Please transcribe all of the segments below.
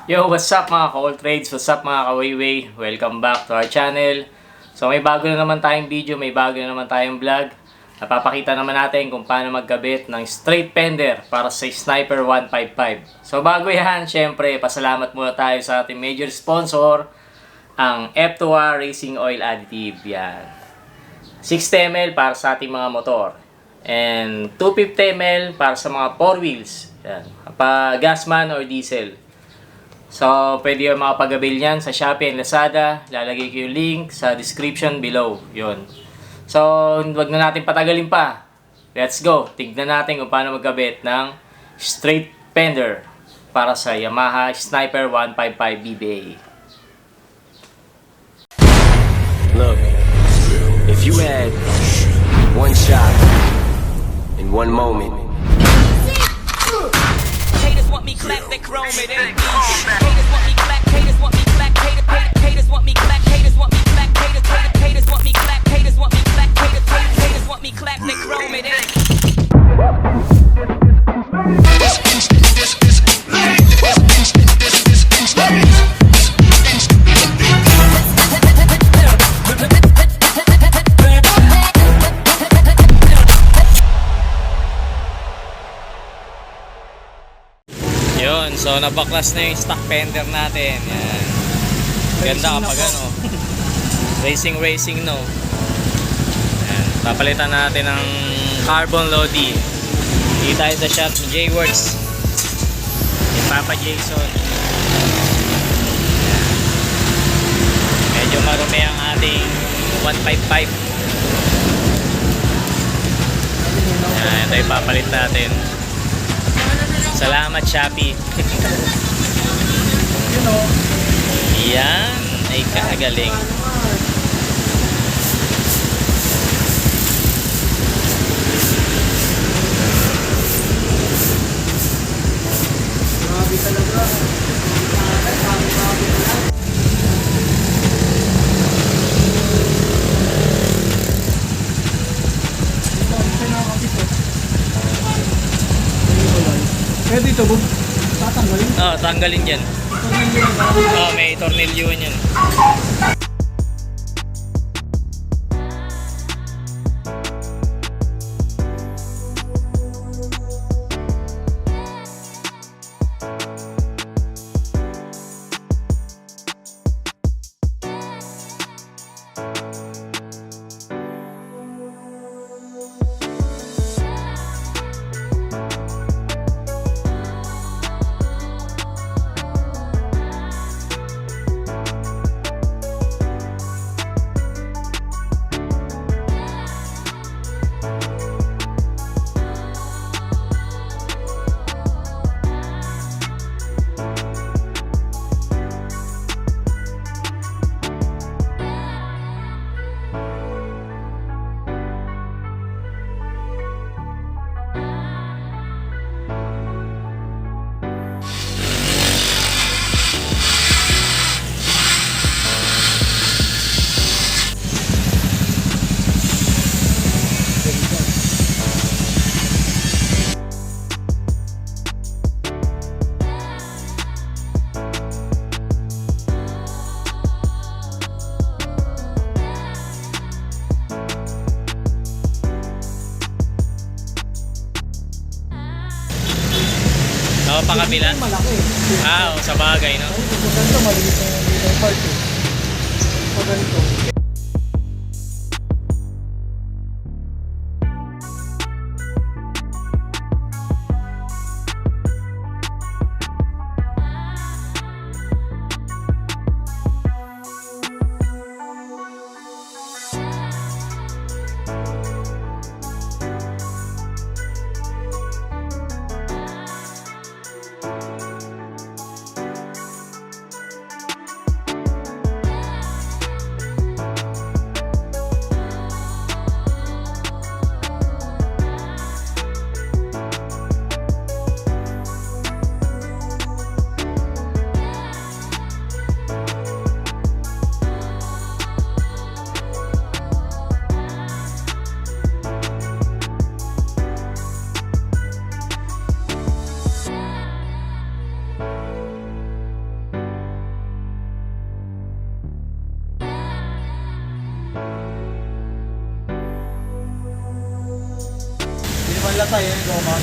Yo, what's up mga ka-all trades? What's up mga ka-wayway? Welcome back to our channel. So may bago na naman tayong video, may bago na naman tayong vlog. Napapakita naman natin kung paano magkabit ng straight fender para sa Sniper 155. So bago yan, syempre, pasalamat muna tayo sa ating major sponsor, ang F2R Racing Oil Additive. Yan. 60 ml para sa ating mga motor. And 250 ml para sa mga 4 wheels. Yan. Pa gasman or diesel. So, pwede yung makapag-avail yan sa Shopee and Lazada. Lalagay ko yung link sa description below. Yun. So, wag na natin patagalin pa. Let's go. Tignan natin kung paano magkabit ng straight fender para sa Yamaha Sniper 155 BBA. Look, if you had one shot in one moment. Haters want me clap, they chrome it ain't me. Haters want me clap, haters want me clap, haters want me clap, haters want me clap, haters want me clap, haters want me clap, haters want me clap, they chrome it ain't. Yun, so nabaklas na yung stock fender natin. Yan. Ganda kapag ano. Racing no. Yan. Papalitan natin ng carbon loading. Dito tayo sa shop ni J-Works. Yung Papa Jason. Yan. Medyo marumi ang ating 155. Yan, ito yung papalit natin. Salamat, Shopee. Yan. Ay, kagaling. Grabe talaga. Pwede ito, Bob? Tatanggalin? Oo, tanggalin yan. Oo, may tornilyo yan. Oo, pakabila? Malaki. Oo, sa bagay, no? Pag ganito, maliit na yung part eh. Pag ganito. halata yan, goma.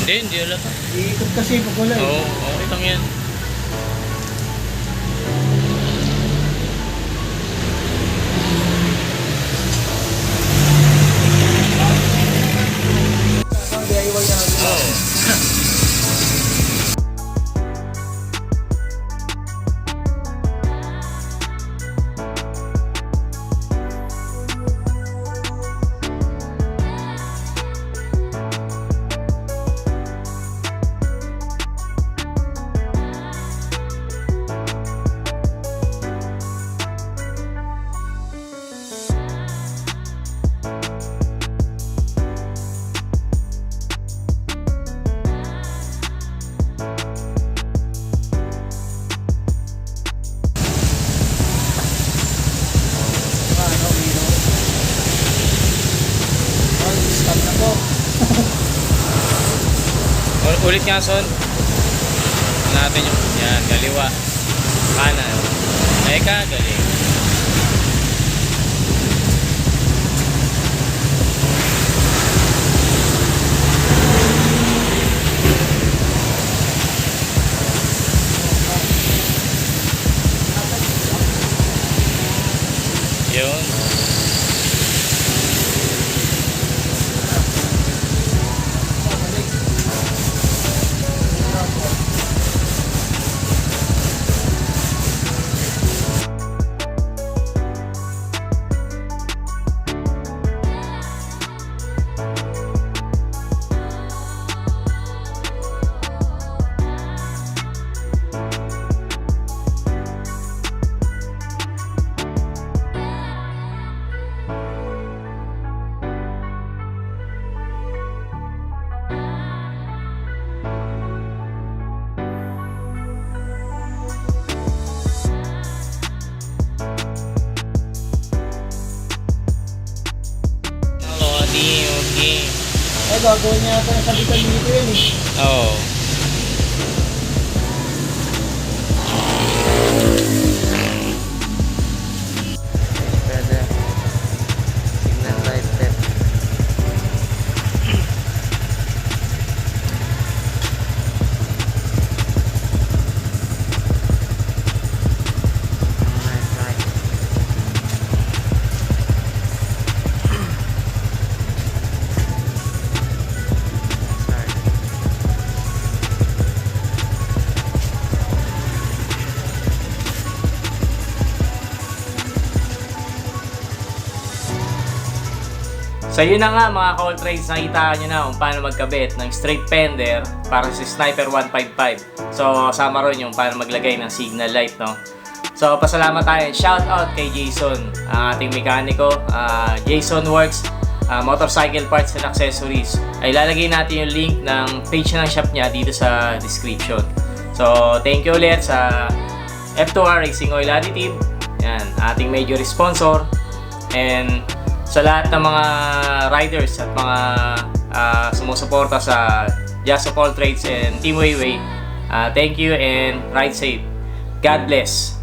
Hindi halata. Iikot kasi pag wala eh. Oo, okay lang yan. DIY natin. Oo. Stop na po. Ulit nga, Son. Natin yung yan, kaliwa. Kanan. Teka, galing. Yun. Okay. Ay, gagawin niya ata ng sabitan dito yun eh. Oo. Pwede. Signal light step. Right. So yun na nga mga ka-all trades, nakita nyo na kung paano magkabit ng straight fender para sa Sniper 155. So sama ron yung paano maglagay ng signal light, no? So pasalamat tayo, shout out kay Jason, ang ating mekaniko. Jason Works Motorcycle Parts and Accessories. Ay lalagay natin yung link ng page ng shop niya dito sa description. So thank you ulit sa F2R Racing Oil Additves, yan, ating major sponsor. And sa lahat ng mga riders at mga sumusuporta sa Just of All Trades and Team Wayway, thank you and ride safe. God bless.